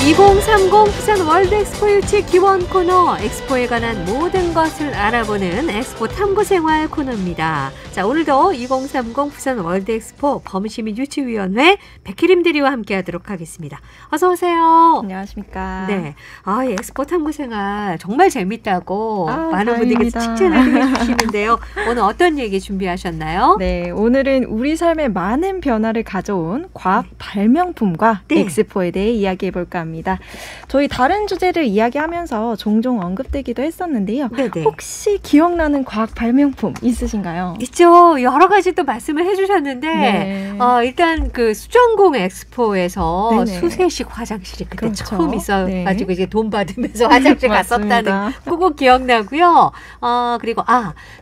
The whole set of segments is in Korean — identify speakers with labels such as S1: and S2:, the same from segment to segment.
S1: 2030 부산 월드 엑스포 유치 기원 코너, 엑스포에 관한 모든 것을 알아보는 엑스포 탐구생활 코너입니다. 자, 오늘도 2030 부산 월드 엑스포 범시민 유치위원회 백혜림 대리와 함께하도록 하겠습니다. 어서 오세요.
S2: 안녕하십니까.
S1: 네, 이 엑스포 탐구생활 정말 재밌다고 많은
S2: 다행입니다.
S1: 분들께서 칭찬을 해주시는데요. 오늘 어떤 얘기 준비하셨나요?
S2: 네, 오늘은 우리 삶에 많은 변화를 가져온 과학 발명품과 엑스포에 대해 이야기해볼까 합니다. 저희 다른 주제를 이야기하면서 종종 언급되기도 했었는데요.
S1: 네네.
S2: 혹시 기억나는 과학 발명품 있으신가요?
S1: 있죠. 여러 가지 또 말씀을 해주셨는데
S2: 네.
S1: 일단 그 수정공 엑스포에서
S2: 네네.
S1: 수세식 화장실이 그때
S2: 그렇죠.
S1: 처음 있어가지고
S2: 네.
S1: 이제 돈 받으면서 화장실 갔었다는
S2: 맞습니다.
S1: 그거 기억나고요. 그리고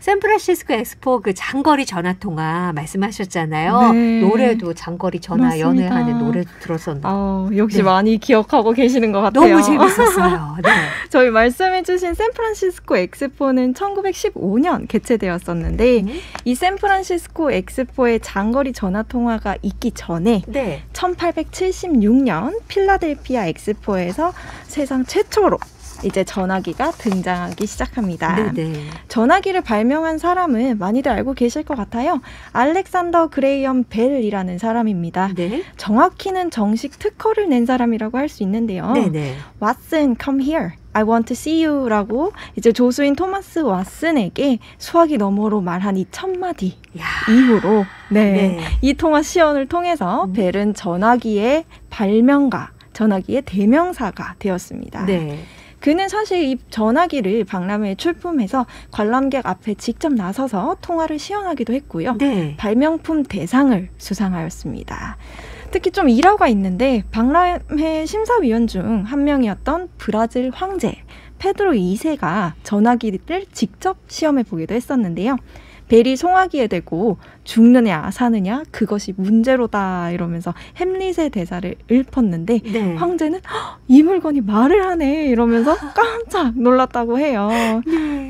S1: 샌프란시스코 엑스포 그 장거리 전화 통화 말씀하셨잖아요.
S2: 네.
S1: 노래도 장거리 전화
S2: 맞습니다.
S1: 연회하는 노래도 들었었는데
S2: 역시
S1: 네.
S2: 많이 기억하고 계시는 것 같아요.
S1: 너무 재밌었어요. 네.
S2: 저희 말씀해주신 샌프란시스코 엑스포는 1915년 개최되었었는데 이 샌프란시스코 엑스포의 장거리 전화통화가 있기 전에
S1: 네.
S2: 1876년 필라델피아 엑스포에서 세상 최초로 이제 전화기가 등장하기 시작합니다.
S1: 네네.
S2: 전화기를 발명한 사람은 많이들 알고 계실 것 같아요. 알렉산더 그레이엄 벨이라는 사람입니다.
S1: 네.
S2: 정확히는 정식 특허를 낸 사람이라고 할 수 있는데요.
S1: 네네.
S2: 왓슨, come here. I want to see you 라고 이제 조수인 토마스 왓슨에게 수화기 너머로 말한 이 첫마디 이후로 이 통화 시연을 통해서 벨은 전화기의 발명가, 전화기의 대명사가 되었습니다.
S1: 네.
S2: 그는 사실 이 전화기를 박람회에 출품해서 관람객 앞에 직접 나서서 통화를 시연하기도 했고요.
S1: 네.
S2: 발명품 대상을 수상하였습니다. 특히 좀 일화가 있는데 박람회 심사위원 중 한 명이었던 브라질 황제 페드로 2세가 전화기를 직접 시험해 보기도 했었는데요. 벨이 송화기에 대고 죽느냐 사느냐 그것이 문제로다 이러면서 햄릿의 대사를 읊었는데
S1: 네.
S2: 황제는 이 물건이 말을 하네 이러면서 깜짝 놀랐다고 해요.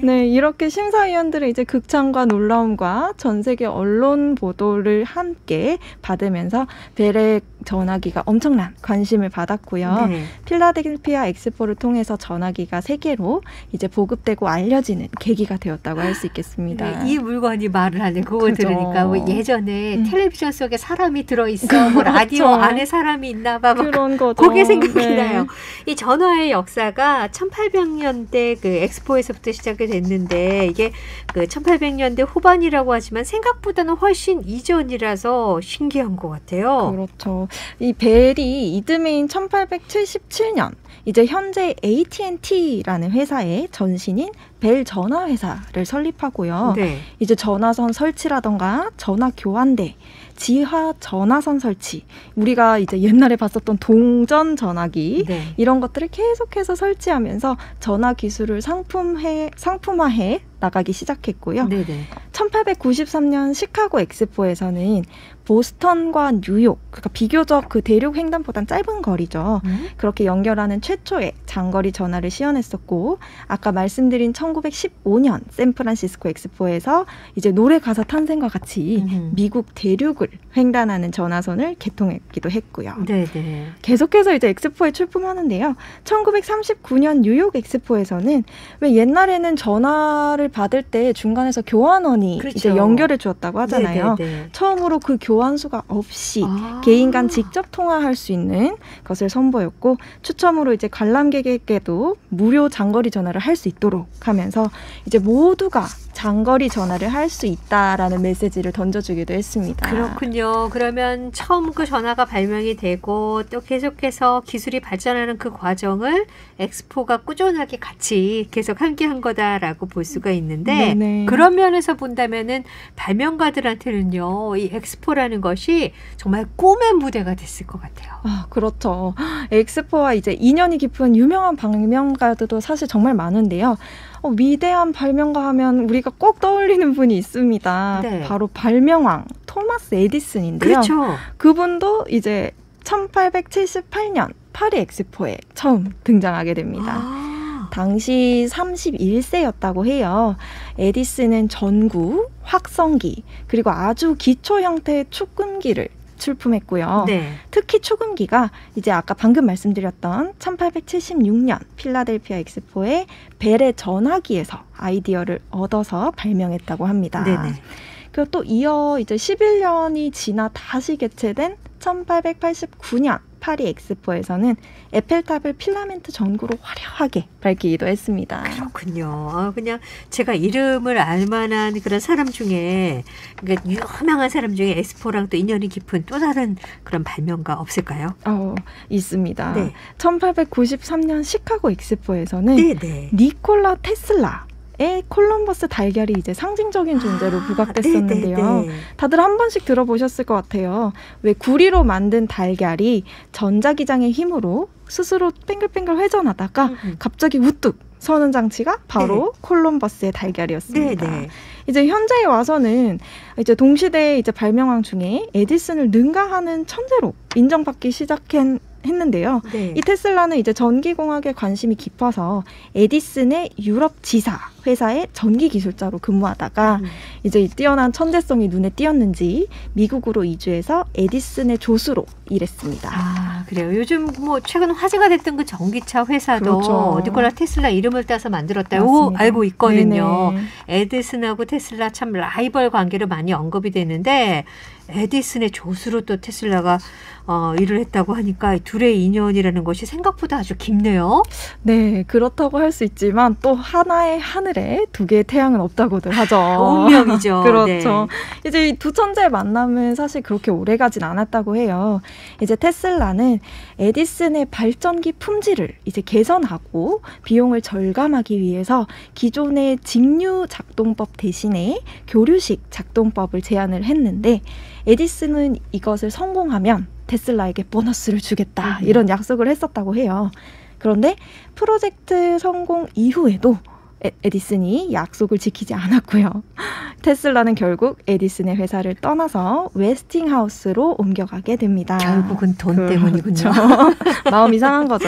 S2: 네, 이렇게 심사위원들의 이제 극찬과 놀라움과 전 세계 언론 보도를 함께 받으면서 벨의 전화기가 엄청난 관심을 받았고요.
S1: 네.
S2: 필라델피아 엑스포를 통해서 전화기가 세계로 이제 보급되고 알려지는 계기가 되었다고 할 수 있겠습니다.
S1: 네, 이 물건이 말을 하네. 그거
S2: 그죠.
S1: 들으니까 뭐 예전에 텔레비전 속에 사람이 들어있어. 뭐 라디오
S2: 그렇죠.
S1: 안에 사람이 있나 봐.
S2: 그런 거죠.
S1: 그게 생각이
S2: 네.
S1: 나요. 이 전화의 역사가 1800년대 그 엑스포에서부터 시작이 됐는데 이게 그 1800년대 후반이라고 하지만 생각보다는 훨씬 이전이라서 신기한 것 같아요.
S2: 그렇죠. 이 벨이 이듬해인 1877년 이제 현재 AT&T라는 회사의 전신인 벨 전화회사를 설립하고요.
S1: 네.
S2: 이제 전화선 설치라던가 전화 교환대, 지하 전화선 설치, 우리가 이제 옛날에 봤었던 동전 전화기 이런 것들을 계속해서 설치하면서 전화 기술을 상품화해 나가기 시작했고요.
S1: 네네.
S2: 1893년 시카고 엑스포에서는 보스턴과 뉴욕, 그러니까 비교적 그 대륙 횡단보단 짧은 거리죠. 그렇게 연결하는 최초의 장거리 전화를 시연했었고, 아까 말씀드린 1915년 샌프란시스코 엑스포에서 이제 노래 가사 탄생과 같이 미국 대륙을 횡단하는 전화선을 개통했기도 했고요.
S1: 네네.
S2: 계속해서 이제 엑스포에 출품하는데요. 1939년 뉴욕 엑스포에서는 왜 옛날에는 전화를 받을 때 중간에서 교환원이
S1: 그렇죠.
S2: 이제 연결해 주었다고 하잖아요.
S1: 네네네.
S2: 처음으로 그 교환수가 없이 개인 간 직접 통화할 수 있는 것을 선보였고, 추첨으로 이제 관람객에게도 무료 장거리 전화를 할 수 있도록 하면서 이제 모두가 장거리 전화를 할 수 있다라는 메시지를 던져주기도 했습니다.
S1: 그렇군요. 그러면 처음 그 전화가 발명이 되고 또 계속해서 기술이 발전하는 그 과정을 엑스포가 꾸준하게 같이 계속 함께한 거다라고 볼 수가 있는데,
S2: 네네.
S1: 그런 면에서 본다면은 발명가들한테는요, 이 엑스포라는 것이 정말 꿈의 무대가 됐을 것 같아요.
S2: 그렇죠. 엑스포와 이제 인연이 깊은 유명한 발명가들도 사실 정말 많은데요. 위대한 발명가 하면 우리가 꼭 떠올리는 분이 있습니다.
S1: 네.
S2: 바로 발명왕 토마스 에디슨인데요.
S1: 그렇죠.
S2: 그분도 이제 1878년 파리 엑스포에 처음 등장하게 됩니다. 당시 31세였다고 해요. 에디슨은 전구, 확성기, 그리고 아주 기초 형태의 축끈기를 출품했고요.
S1: 네.
S2: 특히 초금기가 이제 아까 방금 말씀드렸던 1876년 필라델피아 엑스포의 벨의 전화기에서 아이디어를 얻어서 발명했다고 합니다.
S1: 네네.
S2: 그리고 또 이어 이제 11년이 지나 다시 개최된 1889년 파리 엑스포에서는 에펠탑을 필라멘트 전구로 화려하게 밝히기도 했습니다.
S1: 그렇군요. 그냥 제가 이름을 알 만한 그런 사람 중에, 그러니까 유명한 사람 중에 엑스포랑 또 인연이 깊은 또 다른 그런 발명가 없을까요?
S2: 있습니다.
S1: 네.
S2: 1893년 시카고 엑스포에서는
S1: 네네.
S2: 니콜라 테슬라의 콜럼버스 달걀이 이제 상징적인 존재로 부각됐었는데요.
S1: 네네네.
S2: 다들 한 번씩 들어보셨을 것 같아요. 왜 구리로 만든 달걀이 전자기장의 힘으로 스스로 뱅글뱅글 회전하다가 갑자기 우뚝 서는 장치가 바로 콜럼버스의 달걀이었습니다.
S1: 네네.
S2: 이제 현재에 와서는 이제 동시대에 이제 발명왕 중에 에디슨을 능가하는 천재로 인정받기 시작했는데요.
S1: 네.
S2: 이 테슬라는 이제 전기공학에 관심이 깊어서 에디슨의 유럽 지사 회사의 전기 기술자로 근무하다가 이제 이 뛰어난 천재성이 눈에 띄었는지 미국으로 이주해서 에디슨의 조수로 일했습니다.
S1: 그래요. 요즘 뭐 최근 화제가 됐던 그 전기차 회사도
S2: 그렇죠.
S1: 니콜라 테슬라 이름을 따서 만들었다고
S2: 맞습니다.
S1: 알고 있거든요.
S2: 네네.
S1: 에디슨하고 테슬라 참 라이벌 관계로 많이 언급이 되는데, 에디슨의 조수로 또 테슬라가 일을 했다고 하니까 둘의 인연이라는 것이 생각보다 아주 깊네요.
S2: 네, 그렇다고 할 수 있지만 또 하나의 하늘에 두 개의 태양은 없다고들 하죠.
S1: 운명이죠.
S2: 그렇죠.
S1: 네.
S2: 이제 이 두 천재의 만남은 사실 그렇게 오래가진 않았다고 해요. 이제 테슬라는 에디슨의 발전기 품질을 이제 개선하고 비용을 절감하기 위해서 기존의 직류 작동법 대신에 교류식 작동법을 제안을 했는데, 에디슨은 이것을 성공하면 테슬라에게 보너스를 주겠다 이런 약속을 했었다고 해요. 그런데 프로젝트 성공 이후에도 에디슨이 약속을 지키지 않았고요. 테슬라는 결국 에디슨의 회사를 떠나서 웨스팅하우스로 옮겨가게 됩니다.
S1: 결국은 돈 때문이군요.
S2: 마음이 상한 거죠.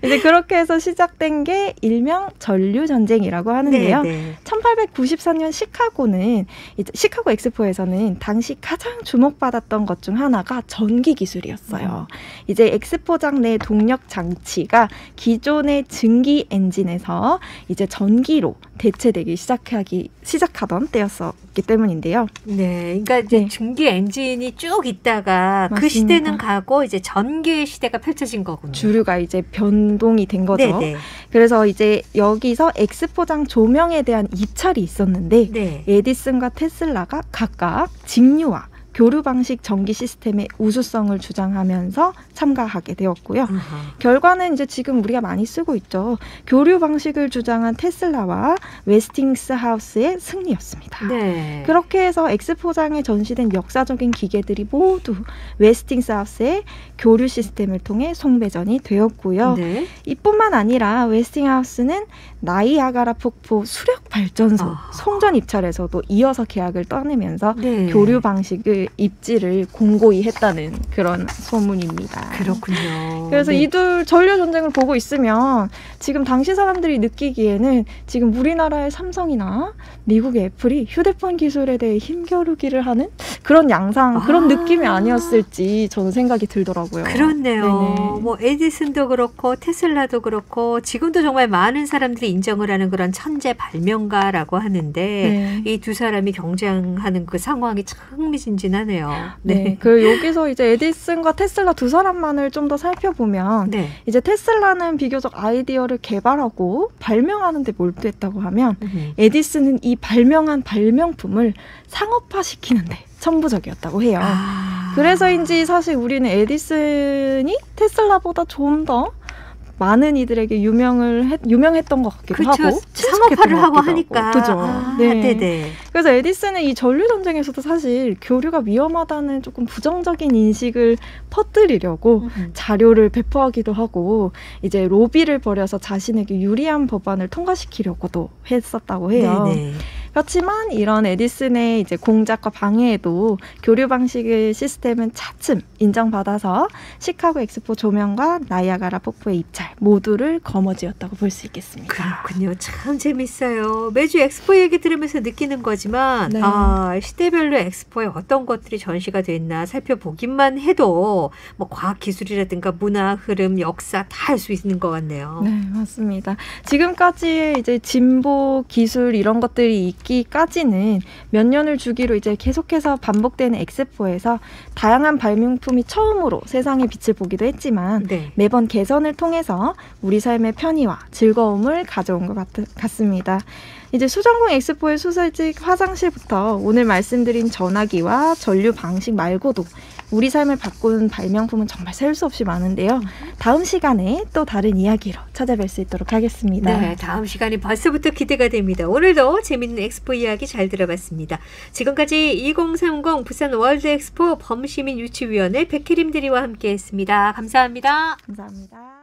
S2: 이제 그렇게 해서 시작된 게 일명 전류전쟁이라고 하는데요. 1894년 시카고 엑스포에서는 당시 가장 주목받았던 것 중 하나가 전기 기술이었어요. 이제 엑스포장 내 동력 장치가 기존의 증기 엔진에서 이제 전기로 대체되기 시작하던 때였었기 때문인데요.
S1: 네, 그러니까 이제 증기 엔진이 쭉 있다가 맞습니다. 그 시대는 가고 이제 전기의 시대가 펼쳐진 거군요.
S2: 주류가 이제 변동이 된 거죠.
S1: 네네.
S2: 그래서 이제 여기서 엑스포장 조명에 대한 입찰이 있었는데 에디슨과 테슬라가 각각 직류와 교류 방식 전기 시스템의 우수성을 주장하면서 참가하게 되었고요. 결과는 이제 지금 우리가 많이 쓰고 있죠. 교류 방식을 주장한 테슬라와 웨스팅하우스의 승리였습니다.
S1: 네.
S2: 그렇게 해서 엑스포장에 전시된 역사적인 기계들이 모두 웨스팅하우스의 교류 시스템을 통해 송배전이 되었고요.
S1: 네.
S2: 이뿐만 아니라 웨스팅하우스는 나이아가라 폭포 수력 발전소 송전 입찰에서도 이어서 계약을 떠내면서 교류 방식의 입지를 공고히 했다는 그런 소문입니다.
S1: 그렇군요.
S2: 그래서 이들 전류 전쟁을 보고 있으면 지금 당시 사람들이 느끼기에는 지금 우리나라의 삼성이나 미국의 애플이 휴대폰 기술에 대해 힘겨루기를 하는 그런 양상, 그런 느낌이 아니었을지 저는 생각이 들더라고요.
S1: 그렇네요.
S2: 네네.
S1: 뭐 에디슨도 그렇고 테슬라도 그렇고 지금도 정말 많은 사람들이 인정을 하는 그런 천재 발명가라고 하는데 이 두 사람이 경쟁하는 그 상황이 참 흥미진진하네요.
S2: 네. 그 여기서 이제 에디슨과 테슬라 두 사람만을 좀 더 살펴보면 이제 테슬라는 비교적 아이디어를 개발하고 발명하는 데 몰두했다고 하면 에디슨은 이 발명한 발명품을 상업화시키는데 천부적이었다고 해요. 그래서인지 사실 우리는 에디슨이 테슬라보다 좀 더 많은 이들에게 유명했던 것 같기도 하고
S1: 상업화를 하고 하니까.
S2: 그죠.
S1: 네네.
S2: 그래서 에디슨은 이 전류 전쟁에서도 사실 교류가 위험하다는 조금 부정적인 인식을 퍼뜨리려고 자료를 배포하기도 하고 이제 로비를 벌여서 자신에게 유리한 법안을 통과시키려고도 했었다고 해요. 네네. 그렇지만 이런 에디슨의 이제 공작과 방해에도 교류 방식의 시스템은 차츰 인정받아서 시카고 엑스포 조명과 나이아가라 폭포의 입찰 모두를 거머쥐었다고 볼 수 있겠습니다.
S1: 그렇군요. 참 재밌어요. 매주 엑스포 얘기 들으면서 느끼는 거지만
S2: 네.
S1: 시대별로 엑스포에 어떤 것들이 전시가 됐나 살펴보기만 해도 뭐 과학기술이라든가 문화, 흐름, 역사 다 알 수 있는 것 같네요.
S2: 네, 맞습니다. 지금까지의 이제 진보, 기술 이런 것들이 있기까지는 몇 년을 주기로 이제 계속해서 반복되는 엑스포에서 다양한 발명품이 처음으로 세상의 빛을 보기도 했지만
S1: 네.
S2: 매번 개선을 통해서 우리 삶의 편의와 즐거움을 가져온 것 같습니다. 이제 수정궁 엑스포의 수세직 화장실부터 오늘 말씀드린 전화기와 전류 방식 말고도 우리 삶을 바꾼 발명품은 정말 셀 수 없이 많은데요. 다음 시간에 또 다른 이야기로 찾아뵐 수 있도록 하겠습니다.
S1: 네, 다음 시간이 벌써부터 기대가 됩니다. 오늘도 재밌는 엑스포 이야기 잘 들어봤습니다. 지금까지 2030 부산 월드 엑스포 범시민 유치위원회 백혜림 대리와 함께했습니다. 감사합니다.
S2: 감사합니다.